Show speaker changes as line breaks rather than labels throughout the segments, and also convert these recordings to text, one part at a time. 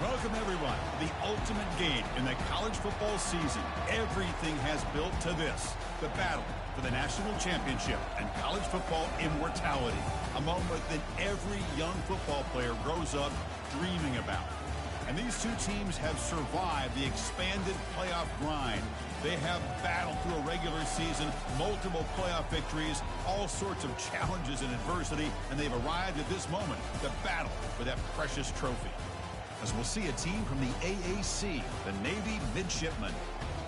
Welcome, everyone, to the ultimate game in the college football season. Everything has built to this, the battle for the national championship and college football immortality, a moment that every young football player grows up dreaming about. And these two teams have survived the expanded playoff grind. They have battled through a regular season, multiple playoff victories, all sorts of challenges and adversity, and they've arrived at this moment, the battle for that precious trophy. As we'll see a team from the AAC, the Navy Midshipmen,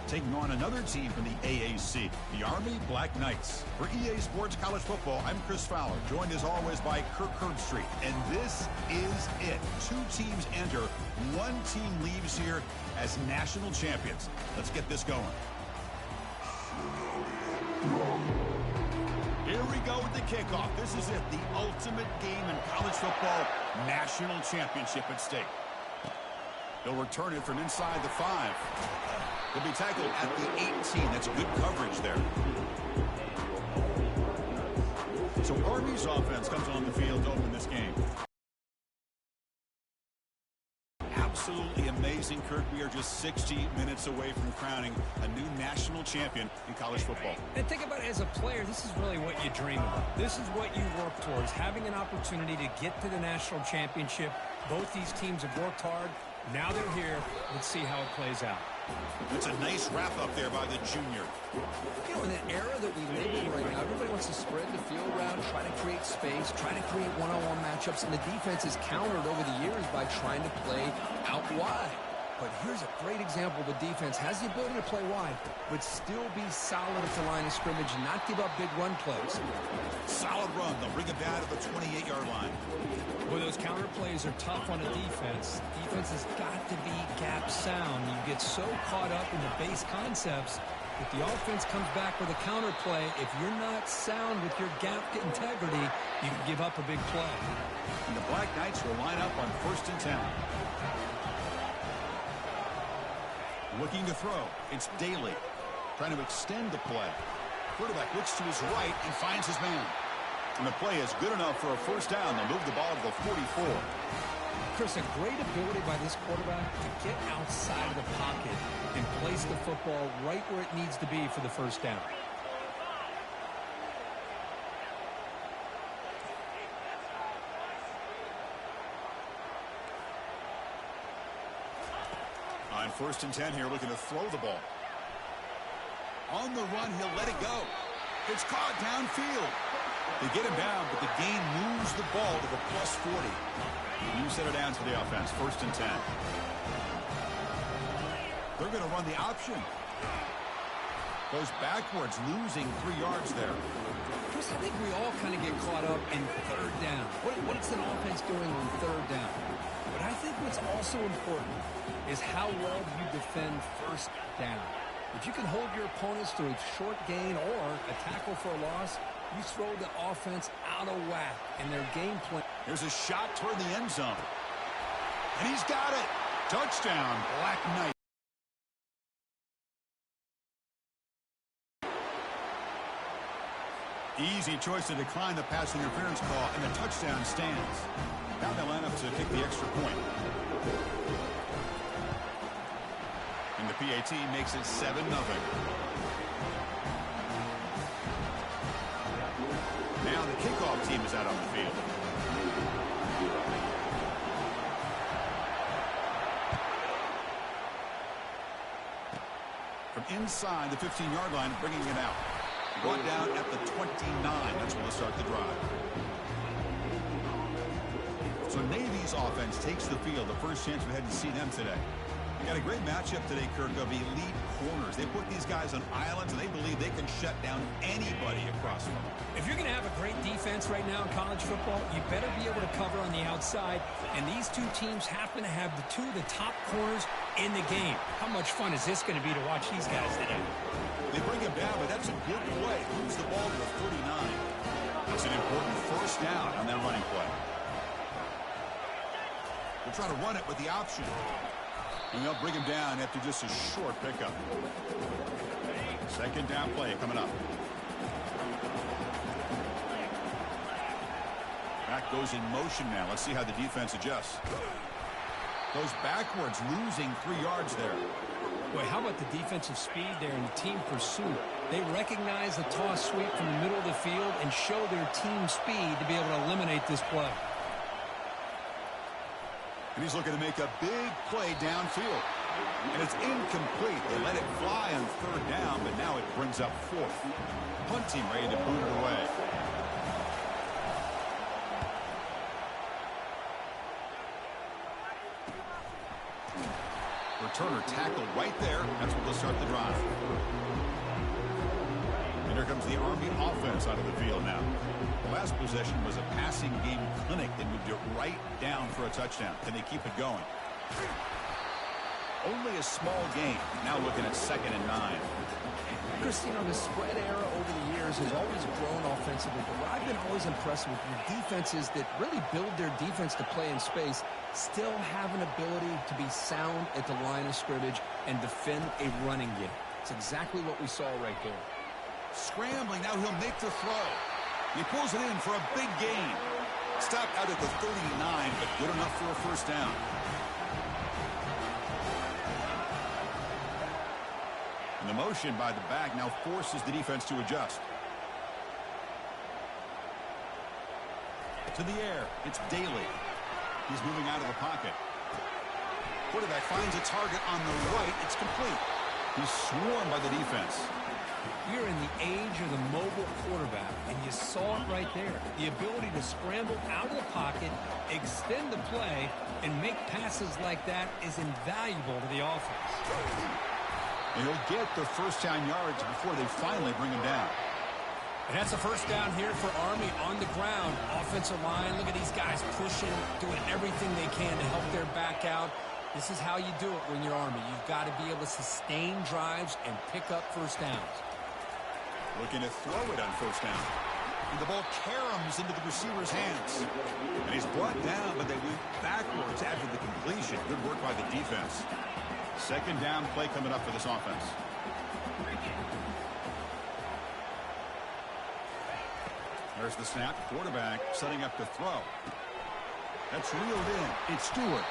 taking on another team from the AAC, the Army Black Knights. For EA Sports College Football, I'm Chris Fowler, joined as always by Kirk Herbstreit. And this is it. Two teams enter, one team leaves here as national champions. Let's get this going. Here we go with the kickoff. This is it, the ultimate game in college football, national championship at stake. He'll return it from inside the 5. He'll be tackled at the 18. That's good coverage there. So Army's offense comes on the field to open this game. Absolutely amazing, Kirk. We are just 60 minutes away from crowning a new national champion in college football.
And think about it as a player, this is really what you dream about. This is what you work towards, having an opportunity to get to the national championship. Both these teams have worked hard. Now they're here. Let's see how it plays out.
It's a nice wrap-up there by the junior.
You know, in the era that we live in right now, everybody wants to spread the field around, try to create space, try to create one-on-one matchups, and the defense is countered over the years by trying to play out wide. But here's a great example. The defense has the ability to play wide, but still be solid at the line of scrimmage and not give up big run plays.
Solid run. They'll bring it down to the 28-yard line.
Well, those counter plays are tough on a defense. Defense has got to be gap sound. You get so caught up in the base concepts. If the offense comes back with a counter play, if you're not sound with your gap integrity, you can give up a big play.
And the Black Knights will line up on 1st and 10. Looking to throw. It's Daly. Trying to extend the play. Quarterback looks to his right and finds his man. And the play is good enough for a first down. They'll move the ball to the 44.
Chris, a great ability by this quarterback to get outside of the pocket and place the football right where it needs to be for the first down.
On 1st and 10 here, looking to throw the ball. On the run, he'll let it go. It's caught downfield. They get him down, but the gain moves the ball to the +40. You set it down to the offense, 1st and 10. They're going to run the option. Goes backwards, losing 3 yards there.
Chris, I think we all kind of get caught up in 3rd down. What's an offense doing on 3rd down? But I think what's also important is how well you defend 1st down. If you can hold your opponents to a short gain or a tackle for a loss, you throw the offense out of whack in their game plan.
Here's a shot toward the end zone. And he's got it. Touchdown, Black Knight. Easy choice to decline the pass interference call, and the touchdown stands. Now they line up to kick the extra point. And the PAT makes it 7-0. Now the kickoff team is out on the field. From inside the 15-yard line, bringing it out. Brought down at the 29. That's when they'll start the drive. So Navy's offense takes the field. The first chance we had to see them today. We got a great matchup today, Kirk, of elite corners. They put these guys on islands, and they believe they can shut down anybody across them.
If you're going to have a great defense right now in college football, you better be able to cover on the outside. And these two teams happen to have two of the top corners in the game. How much fun is this going to be to watch these guys today?
They bring him down, but that's a good play. Moves the ball to the 39. It's an important first down on that running play. They'll try to run it with the option. And they'll bring him down after just a short pickup. 2nd down play coming up. Back goes in motion now. Let's see how the defense adjusts. Goes backwards, losing 3 yards there.
Boy, how about the defensive speed there in the team pursuit? They recognize the toss sweep from the middle of the field and show their team speed to be able to eliminate this play.
And he's looking to make a big play downfield. And it's incomplete. They let it fly on 3rd down, but now it brings up 4th. Punt team ready to boot it away. Returner tackled right there. That's what will start the drive. And here comes the Army offense out of the field now. The last possession was a passing game clinic. They moved it right down for a touchdown. Can they keep it going? Only a small game. Now looking at 2nd and 9.
Christine, the spread era over the years has always grown offensively, but what I've been always impressed with defenses that really build their defense to play in space still have an ability to be sound at the line of scrimmage and defend a running game. It's exactly what we saw right there.
Scrambling, now he'll make the throw. He pulls it in for a big gain. Stopped out at the 39, but good enough for a 1st down. And the motion by the back now forces the defense to adjust. To the air, it's Daly. He's moving out of the pocket. Quarterback finds a target on the right. It's complete. He's swarmed by the defense.
We're in the age of the mobile quarterback, and you saw it right there. The ability to scramble out of the pocket, extend the play, and make passes like that is invaluable to the offense.
And he'll get the 1st down yards before they finally bring him down.
And that's a 1st down here for Army on the ground. Offensive line, look at these guys pushing, doing everything they can to help their back out. This is how you do it when you're Army. You've got to be able to sustain drives and pick up 1st downs.
Looking to throw it on 1st down. And the ball caroms into the receiver's hands. And he's brought down, but they went backwards after the completion. Good work by the defense. 2nd down play coming up for this offense. There's the snap. Quarterback setting up to throw. That's reeled in. It's Stewart.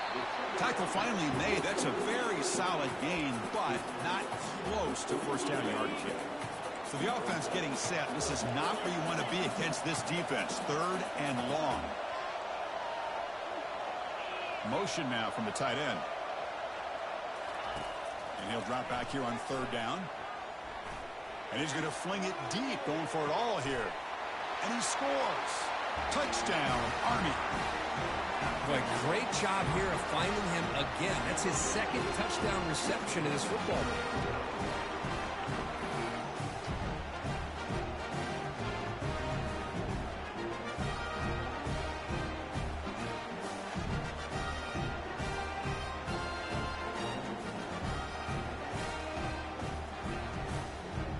Tackle finally made. That's a very solid gain, but not close to 1st down yardage yet. So the offense getting set. This is not where you want to be against this defense. 3rd and long. Motion now from the tight end. And he'll drop back here on 3rd down. And he's going to fling it deep, going for it all here. And he scores. Touchdown, Army.
Boy, great job here of finding him again. That's his 2nd touchdown reception in this football game.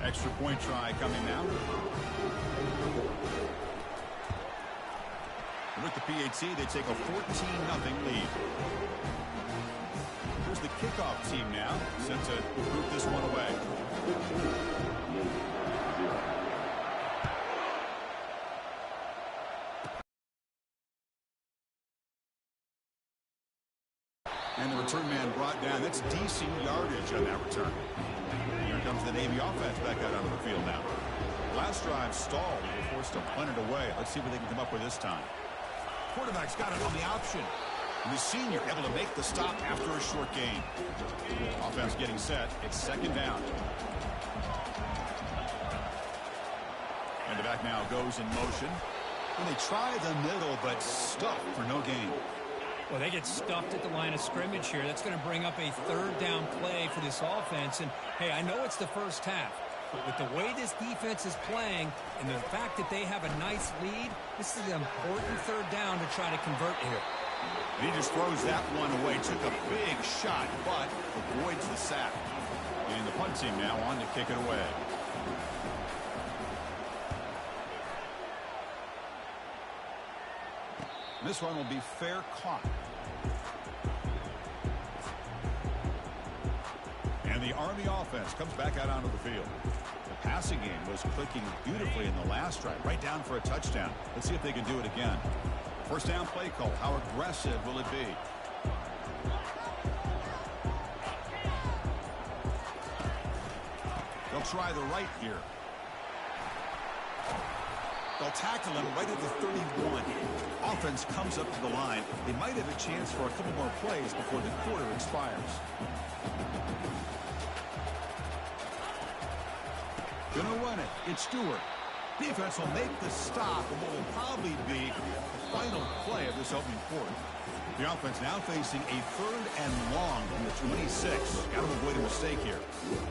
Extra point try coming now. With the PAT, they take a 14-0 lead. Here's the kickoff team now, set to root this one away. And the return man brought down. That's decent yardage on that return. Here comes the Navy offense back out onto the field now. Last drive stalled. They were forced to punt it away. Let's see what they can come up with this time. Quarterback's got it on the option. And the senior able to make the stop after a short gain. Offense getting set. It's 2nd down. And the back now goes in motion. And they try the middle, but stuffed for no gain.
Well, they get stuffed at the line of scrimmage here. That's going to bring up a 3rd down play for this offense. And, hey, I know it's the first half. But with the way this defense is playing and the fact that they have a nice lead, this is an important 3rd down to try to convert here.
And he just throws that one away. Took a big shot, but avoids the sack. And the punt team now on to kick it away. This one will be fair caught. And the Army offense comes back out onto the field. The passing game was clicking beautifully in the last drive, right down for a touchdown. Let's see if they can do it again. 1st down play call. How aggressive will it be? They'll try the right here. They'll tackle him right at the 31. Offense comes up to the line. They might have a chance for a couple more plays before the quarter expires. Gonna run it. It's Stewart. Defense will make the stop, and what will probably be the final play of this opening quarter. The offense now facing a 3rd and long from the 26. Got to avoid a mistake here.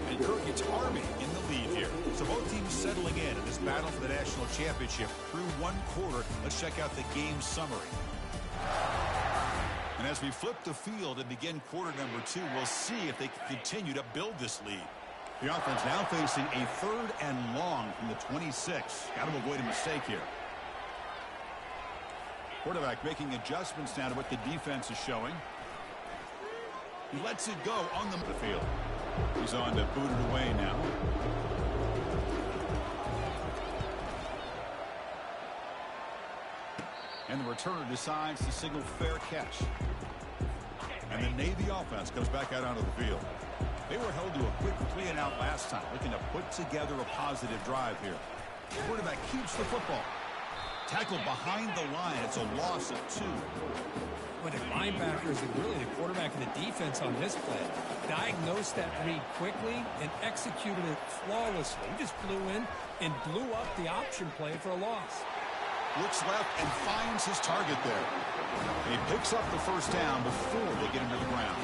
And Kirk, it's Army in the lead here. So both teams settling in this battle for the national championship through one quarter. Let's check out the game summary. And as we flip the field and begin quarter number 2, we'll see if they can continue to build this lead. The offense now facing a 3rd and long from the 26. Got to avoid a mistake here. Quarterback making adjustments now to what the defense is showing. He lets it go on the field. He's on to boot it away now. And the returner decides to signal fair catch. And the Navy offense comes back out onto the field. They were held to a quick 3-and-out last time, looking to put together a positive drive here. The quarterback keeps the football. Tackled behind the line. It's a loss of 2.
Well, the linebackers and really the quarterback and the defense on this play diagnosed that read quickly and executed it flawlessly. He just flew in and blew up the option play for a loss.
Looks left and finds his target there. And he picks up the first down before they get him to the ground.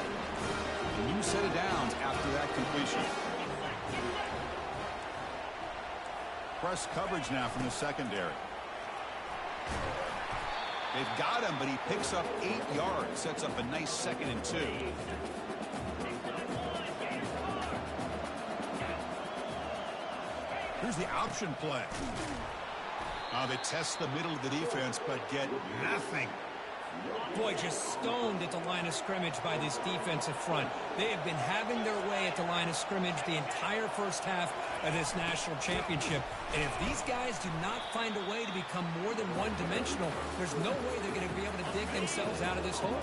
A new set of downs after that completion. Press coverage now from the secondary. They've got him, but he picks up 8 yards. Sets up a nice 2nd and 2. Here's the option play. They test the middle of the defense, but get nothing.
Boy, just stoned at the line of scrimmage by this defensive front. They have been having their way at the line of scrimmage the entire first half of this national championship. And if these guys do not find a way to become more than one-dimensional, there's no way they're going to be able to dig themselves out of this hole.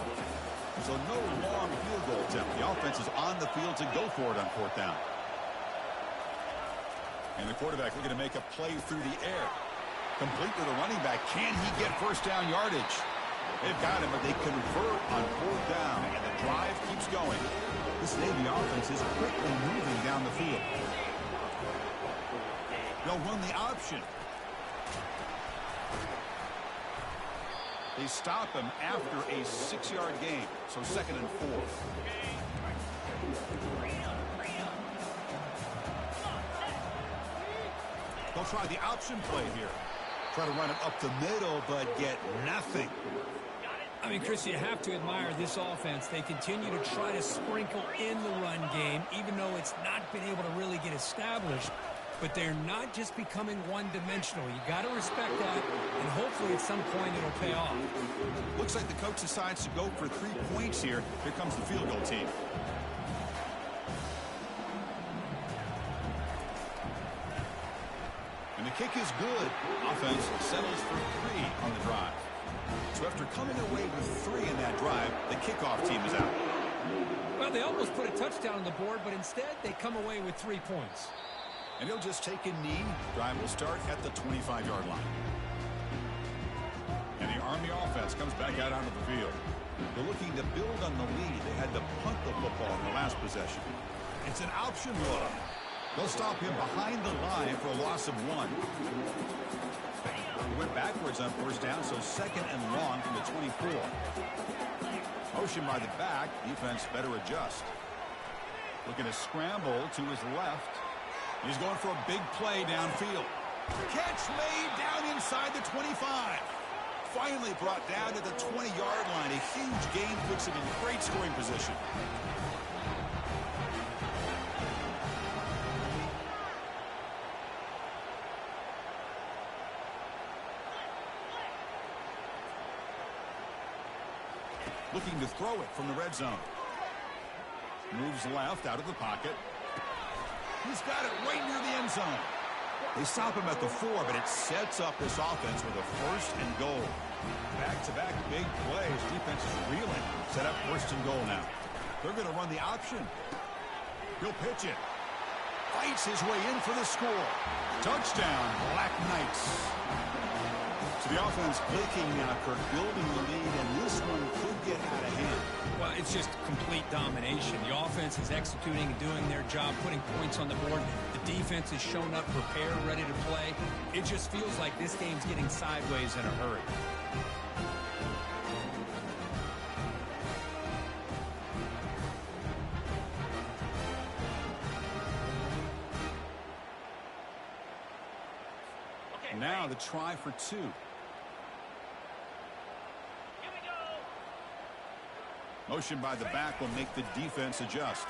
So no long field goal attempt. The offense is on the field to go for it on 4th down. And the quarterback looking to make a play through the air. Complete with a running back. Can he get first down yardage? They've got him, but they convert on 4th down, and the drive keeps going. This Navy offense is quickly moving down the field. They'll run the option. They stop him after a 6-yard gain, so 2nd and 4. They'll try the option play here. Try to run it up the middle, but get nothing.
I mean, Chris, you have to admire this offense. They continue to try to sprinkle in the run game, even though it's not been able to really get established. But they're not just becoming one-dimensional. You got to respect that, and hopefully at some point it'll pay off.
Looks like the coach decides to go for 3 points here. Here comes the field goal team. And the kick is good. Offense settles for 3 on the drive. So after coming away with 3 in that drive, the kickoff team is out.
Well, they almost put a touchdown on the board, but instead they come away with 3 points.
And he'll just take a knee. Drive will start at the 25-yard line. And the Army offense comes back out onto the field. They're looking to build on the lead. They had to punt the football in the last possession. It's an option run. They'll stop him behind the line for a loss of 1. He went backwards on first down, so 2nd and long from the 24. Motion by the back. Defense better adjust. Looking to scramble to his left. He's going for a big play downfield. Catch made down inside the 25. Finally brought down to the 20-yard line. A huge gain puts him in great scoring position. Looking to throw it from the red zone. Moves left out of the pocket. He's got it right near the end zone. They stop him at the 4, but it sets up this offense with a 1st and goal. Back-to-back big plays. Defense is reeling. Set up 1st and goal now. They're going to run the option. He'll pitch it. fights his way in for the score. Touchdown, Black Knights. So the offense blinking now, Kirk, building the lead, and this one could get out of hand.
Well, it's just complete domination. The offense is executing and doing their job, putting points on the board. The defense is shown up, prepared, ready to play. It just feels like this game's getting sideways in a hurry.
Now the try for two. Motion by the back will make the defense adjust.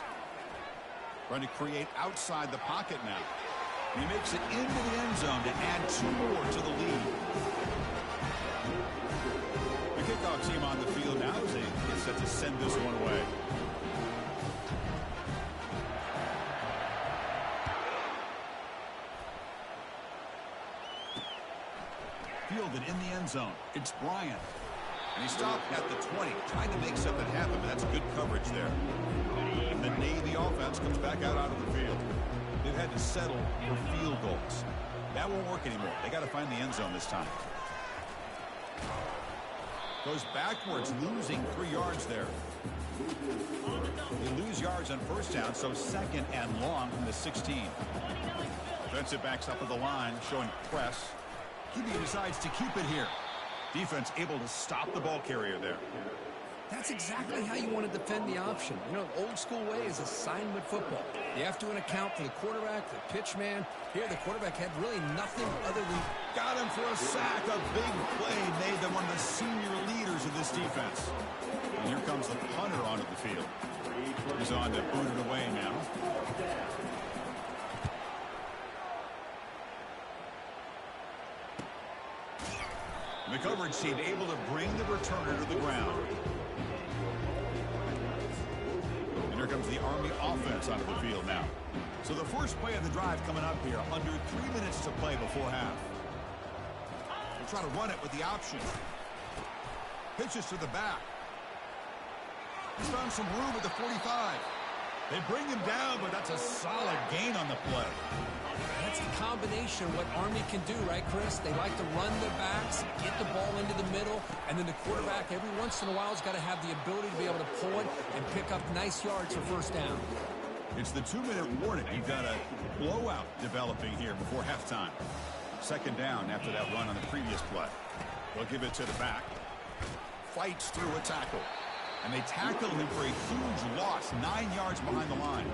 Trying to create outside the pocket now. He makes it into the end zone to add 2 more to the lead. The kickoff team on the field now as they get set to send this one away. Fielded in the end zone. It's Bryant. And he stopped at the 20, trying to make something happen, but that's good coverage there. And the Navy offense comes back out onto the field. They've had to settle for field goals. That won't work anymore. They got to find the end zone this time. Goes backwards, losing 3 yards there. They lose yards on first down, so second and long from the 16. Defensive backs up at the line, showing press. QB decides to keep it here. Defense able to stop the ball carrier there.
That's exactly how you want to defend the option. You know, old school way is assignment football. You have to account for the quarterback, the pitch man. Here, the quarterback had really nothing other than...
Got him for a sack. A big play made them one of the senior leaders of this defense. And here comes the punter onto the field. He's on to boot it away now. The coverage team able to bring the returner to the ground. And here comes the Army offense onto the field now. So the first play of the drive coming up here. Under 3 minutes to play before half. They'll try to run it with the option. Pitches to the back. He's found some room at the 45. They bring him down, but that's a solid gain on the play.
That's the combination of what Army can do, right, Chris? They like to run their backs, get the ball into the middle, and then the quarterback every once in a while has got to have the ability to be able to pull it and pick up nice yards for first down.
It's the 2-minute warning. You've got a blowout developing here before halftime. Second down after that run on the previous play. They'll give it to the back. Fights through a tackle. And they tackle him for a huge loss, 9 yards behind the line.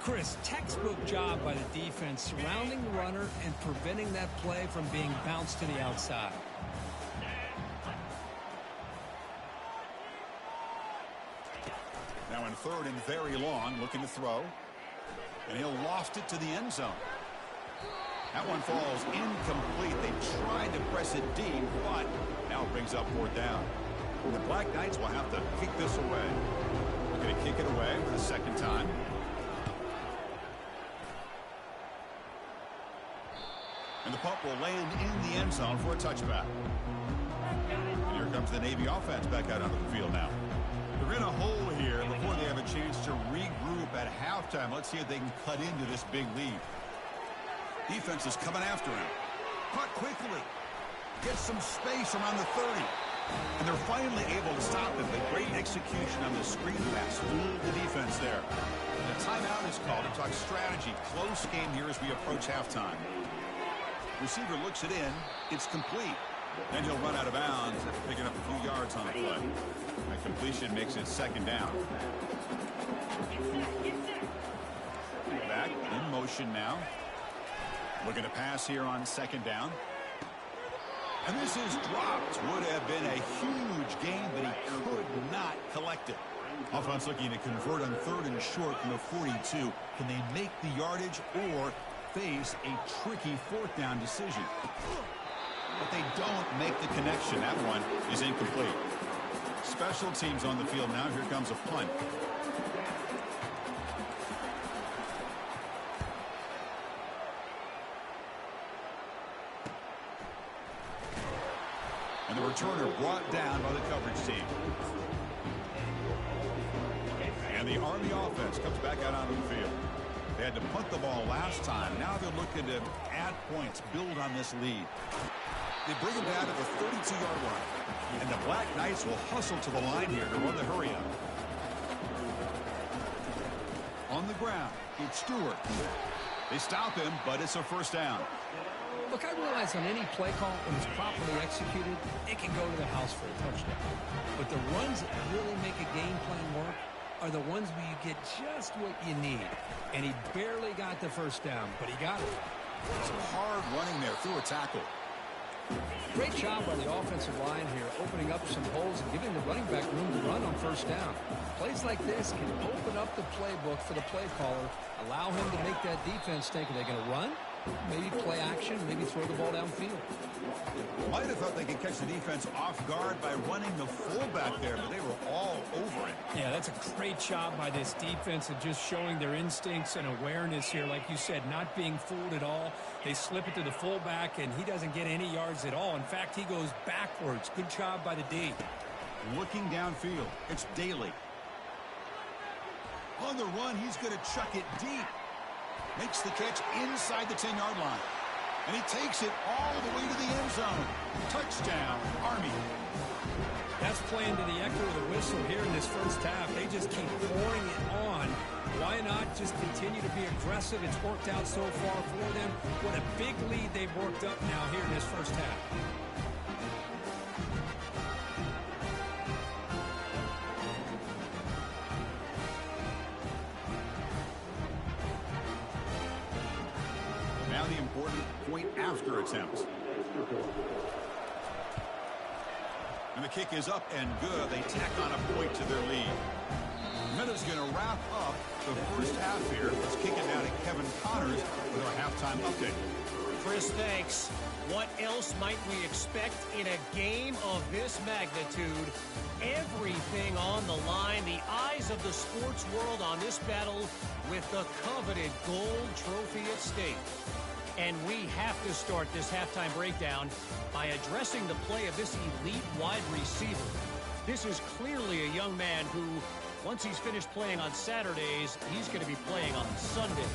Chris, textbook job by the defense surrounding the runner and preventing that play from being bounced to the outside.
Now in third and very long, looking to throw. And he'll loft it to the end zone. That one falls incomplete. They tried to press it deep, but now it brings up fourth down. The Black Knights will have to kick this away. They're going to kick it away for the second time. And the punt will land in the end zone for a touchback. And here comes the Navy offense back out onto the field now. They're in a hole here before they have a chance to regroup at halftime. Let's see if they can cut into this big lead. Defense is coming after him. Caught quickly. Gets some space around the 30. And they're finally able to stop him. The great execution on the screen pass fooled the defense there. And a timeout is called to talk strategy. Close game here as we approach halftime. Receiver looks it in. It's complete. Then he'll run out of bounds after picking up a few yards on the play. That completion makes it second down. Back in motion now. Looking to pass here on second down. And this is dropped. Would have been a huge gain, but he could not collect it. Offense looking to convert on third and short from the 42. Can they make the yardage or face a tricky fourth down decision? But they don't make the connection. That one is incomplete. Special teams on the field now. Here comes a punt. And the returner brought down by the coverage team. And the Army offense comes back out onto the field. They had to punt the ball last time. Now they're looking to add points, build on this lead. They bring him down to the 32-yard line. And the Black Knights will hustle to the line here to run the hurry-up. On the ground, it's Stewart. They stop him, but it's a first down.
Look, I realize on any play call, when it's properly executed, it can go to the house for a touchdown. But the runs that really make a game plan work are the ones where you get just what you need. And he barely got the first down, but he got it.
Some hard running there through a tackle.
Great job by the offensive line here, opening up some holes and giving the running back room to run on first down. Plays like this can open up the playbook for the play caller, allow him to make that defense think, are they going to run? Maybe play action, maybe throw the ball downfield.
Might have thought they could catch the defense off guard by running the fullback there, but they were all over it.
Yeah, that's a great job by this defense of just showing their instincts and awareness here. Like you said, not being fooled at all. They slip it to the fullback, and he doesn't get any yards at all. In fact, he goes backwards. Good job by the D.
Looking downfield, it's Daly. On the run, he's going to chuck it deep. Makes the catch inside the 10-yard line. And he takes it all the way to the end zone. Touchdown, Army.
That's playing to the echo of the whistle here in this first half. They just keep pouring it on. Why not just continue to be aggressive? It's worked out so far for them. What a big lead they've worked up now here in this first half.
Now the important point after attempt. And the kick is up and good. They tack on a point to their lead. Minuta's going to wrap up the first half here. Let's kick it down to Kevin Connors with our halftime update.
Chris, thanks. What else might we expect in a game of this magnitude? Everything on the line. The eyes of the sports world on this battle with the coveted gold trophy at stake. And we have to start this halftime breakdown by addressing the play of this elite wide receiver. This is clearly a young man who, once he's finished playing on Saturdays, he's going to be playing on Sundays.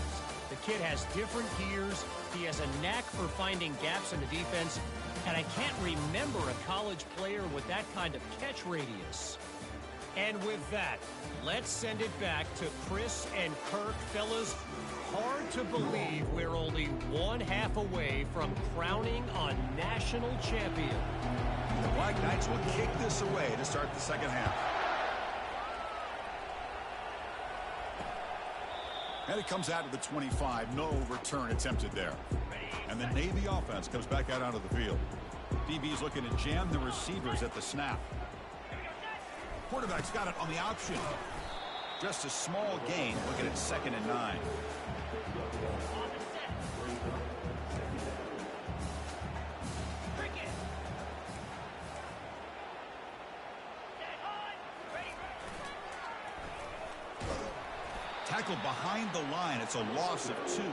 The kid has different gears. He has a knack for finding gaps in the defense. And I can't remember a college player with that kind of catch radius. And with that, let's send it back to Chris and Kirk. Fellas, hard to believe we're only one half away from crowning a national champion.
The Black Knights will kick this away to start the second half. And it comes out to the 25. No return attempted there. And the Navy offense comes back out onto the field. DB's looking to jam the receivers at the snap. Quarterback's got it on the option. Just a small gain. Looking at 2nd and 9. Tackled behind the line. It's a loss of 2.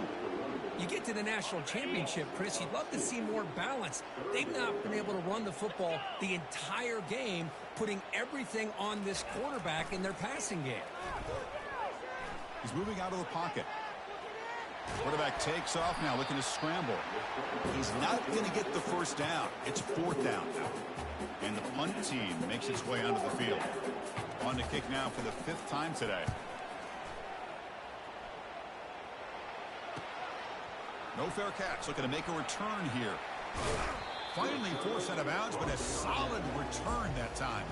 You get to the national championship, Chris, you'd love to see more balance. They've not been able to run the football the entire game, putting everything on this quarterback in their passing game.
He's moving out of the pocket. Quarterback takes off now, looking to scramble. He's not going to get the first down. It's 4th down. And the punt team makes its way onto the field. On to kick now for the 5th time today. No fair catch. Looking to make a return here. Finally forced out of bounds, but a solid return that time.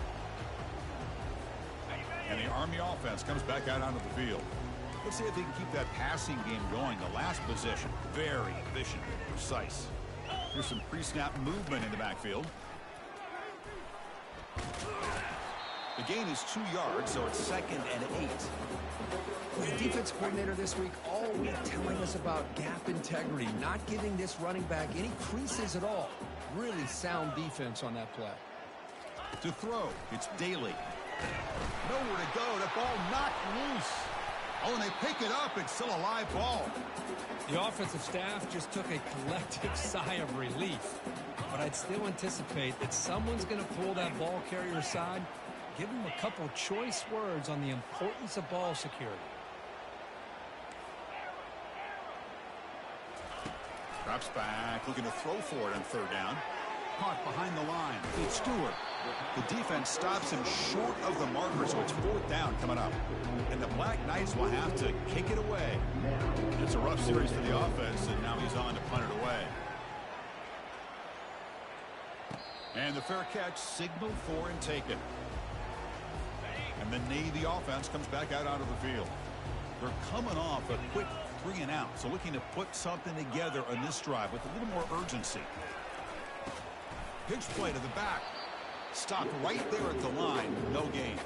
And the Army offense comes back out onto the field. Let's see if they can keep that passing game going. The last possession, very efficient and precise. Here's some pre-snap movement in the backfield. The gain is 2 yards, so it's 2nd and 8.
The defense coordinator this week all week telling us about gap integrity, not giving this running back any creases at all. Really sound defense on that play.
To throw, it's Daly. Nowhere to go. The ball knocked loose. Oh, and they pick it up. It's still a live ball.
The offensive staff just took a collective sigh of relief. But I'd still anticipate that someone's going to pull that ball carrier aside, give him a couple choice words on the importance of ball security.
Drops back, looking to throw for it on third down. Caught behind the line. It's Stewart. The defense stops him short of the marker, so it's fourth down coming up. And the Black Knights will have to kick it away. It's a rough series for the offense, and now he's on to punt it away. And the fair catch signaled for and taken. And the Navy offense comes back out onto the field. They're coming off a quick 3 and out, so looking to put something together on this drive with a little more urgency. Pitch play to the back. Stopped right there at the line. No gain.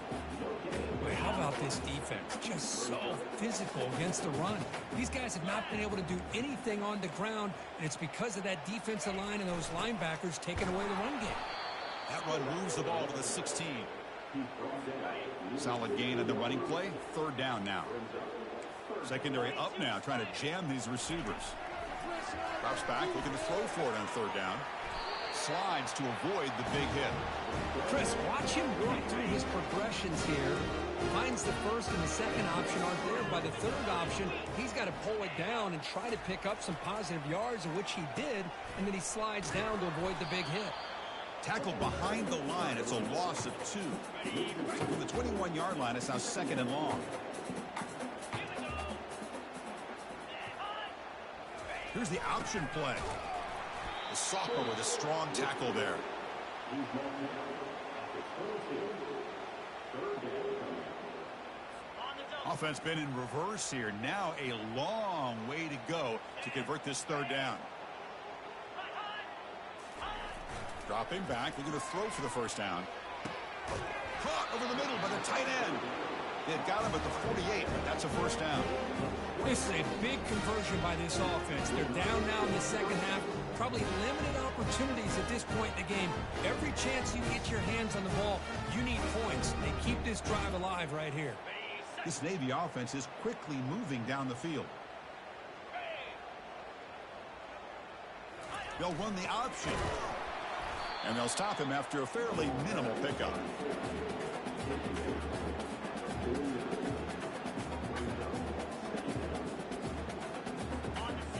Boy, how about this defense? Just so physical against the run. These guys have not been able to do anything on the ground, and it's because of that defensive line and those linebackers taking away the run game.
That run moves the ball to the 16. Solid gain in the running play. Third down now. Secondary up now, trying to jam these receivers. Drops back, looking to throw for it on third down. Slides to avoid the big hit.
Chris, watch him work through his progressions here. Finds the first and the second option aren't there. By the third option, he's got to pull it down and try to pick up some positive yards, of which he did, and then he slides down to avoid the big hit.
Tackled behind the line. It's a loss of 2. From the 21-yard line, it's now second and long. Here's the option play. The sophomore with a strong tackle there. Offense been in reverse here. Now a long way to go to convert this third down. Dropping back, looking to throw for the first down. Caught over the middle by the tight end. They had got him at the 48, but that's a first down.
This is a big conversion by this offense. They're down now in the second half. Probably limited opportunities at this point in the game. Every chance you get your hands on the ball, you need points. They keep this drive alive right here.
This Navy offense is quickly moving down the field. They'll run the option. And they'll stop him after a fairly minimal pickup.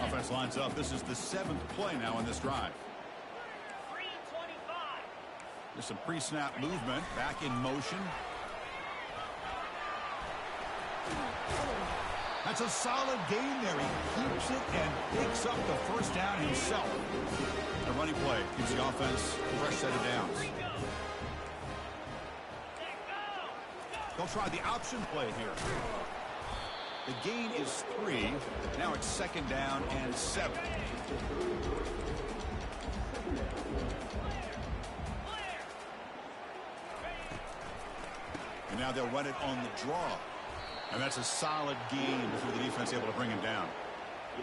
Offense lines up. This is the 7th play now in this drive. There's some pre-snap movement. Back in motion. That's a solid gain there. He keeps it and picks up the first down himself. The running play gives the offense a fresh set of downs. They'll try the option play here. The gain is 3. Now it's second down and 7. And now they'll run it on the draw. And that's a solid gain before the defense able to bring him down.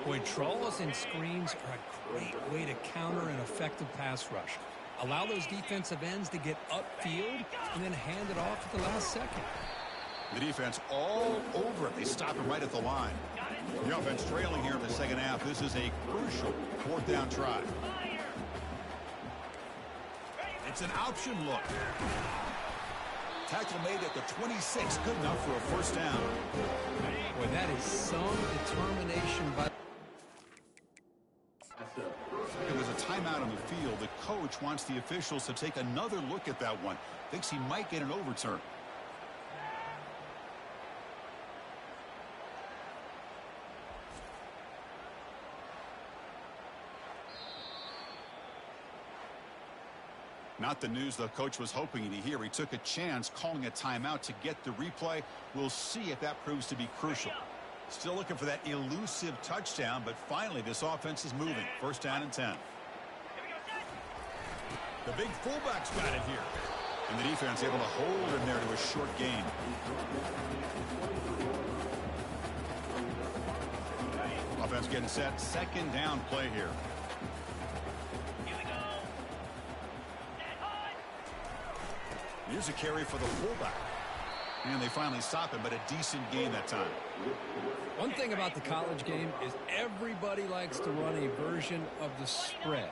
Boy, draws and screens are a great way to counter an effective pass rush. Allow those defensive ends to get upfield and then hand it off at the last second.
The defense all over it. They stop him right at the line. The offense trailing here in the second half. This is a crucial fourth down try. It's an option look. Tackle made at the 26. Good enough for a first down.
Boy, that is some determination by...
There's a timeout on the field. The coach wants the officials to take another look at that one. Thinks he might get an overturn. Not the news the coach was hoping to hear. He took a chance calling a timeout to get the replay. We'll see if that proves to be crucial. Still looking for that elusive touchdown, but finally this offense is moving. First down and 10. The big fullback's got it here. And the defense able to hold him there to a short gain. Offense getting set. Second down play here. Here's a carry for the fullback. And they finally stop him, but a decent gain that time.
One thing about the college game is everybody likes to run a version of the spread.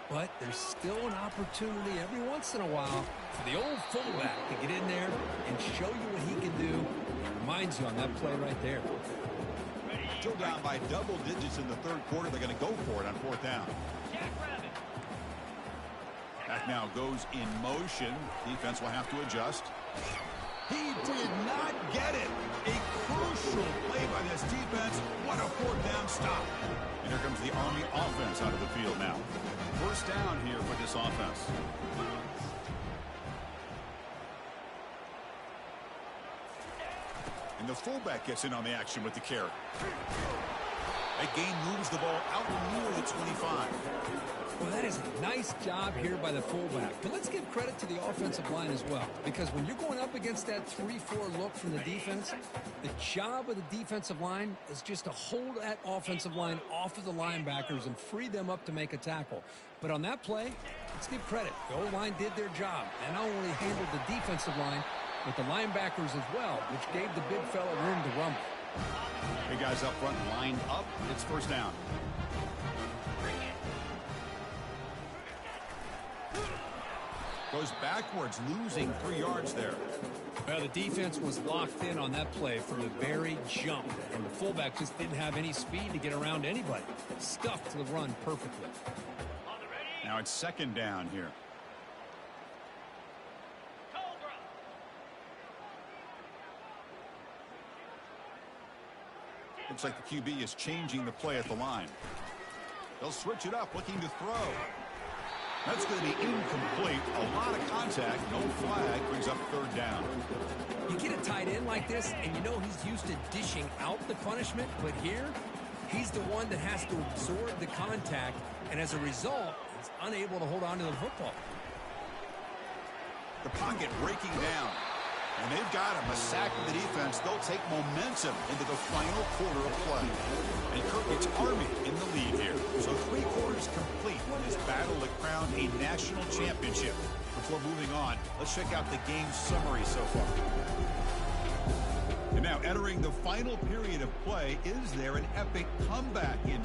But there's still an opportunity every once in a while for the old fullback to get in there and show you what he can do. It reminds you on that play right there.
Still down by double digits in the third quarter. They're going to go for it on fourth down. Back now goes in motion. Defense will have to adjust. He did not get it. A crucial play by this defense. What a fourth down stop. And here comes the Army offense out of the field now. First down here for this offense. And the fullback gets in on the action with the carry. That gain moves the ball out near the 25.
Well, that is a nice job here by the fullback. But let's give credit to the offensive line as well. Because when you're going up against that 3-4 look from the defense, the job of the defensive line is just to hold that offensive line off of the linebackers and free them up to make a tackle. But on that play, let's give credit. The O-line did their job. And not only handled the defensive line, but the linebackers as well, which gave the big fella room to rumble.
Big guys up front lined up. It's first down. Goes backwards, losing 3 yards there.
Well, the defense was locked in on that play from the very jump, and the fullback just didn't have any speed to get around anybody. Stuffed the run perfectly.
Now it's second down here. Looks like the QB is changing the play at the line. They'll switch it up, looking to throw. That's going to be incomplete. A lot of contact. No flag. Brings up third down.
You get a tight end like this, and you know he's used to dishing out the punishment. But here, he's the one that has to absorb the contact. And as a result, he's unable to hold on to the football.
The pocket breaking down. And they've got him. A sack of the defense. They'll take momentum into the final quarter of play. And Kirk, it's Army in the lead here. So 3 quarters complete in this battle to crown a national championship. Before moving on, let's check out the game summary so far. And now entering the final period of play, is there an epic comeback in...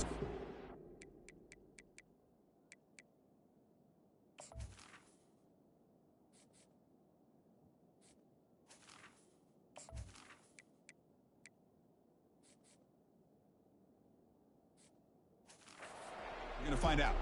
We're going to find out.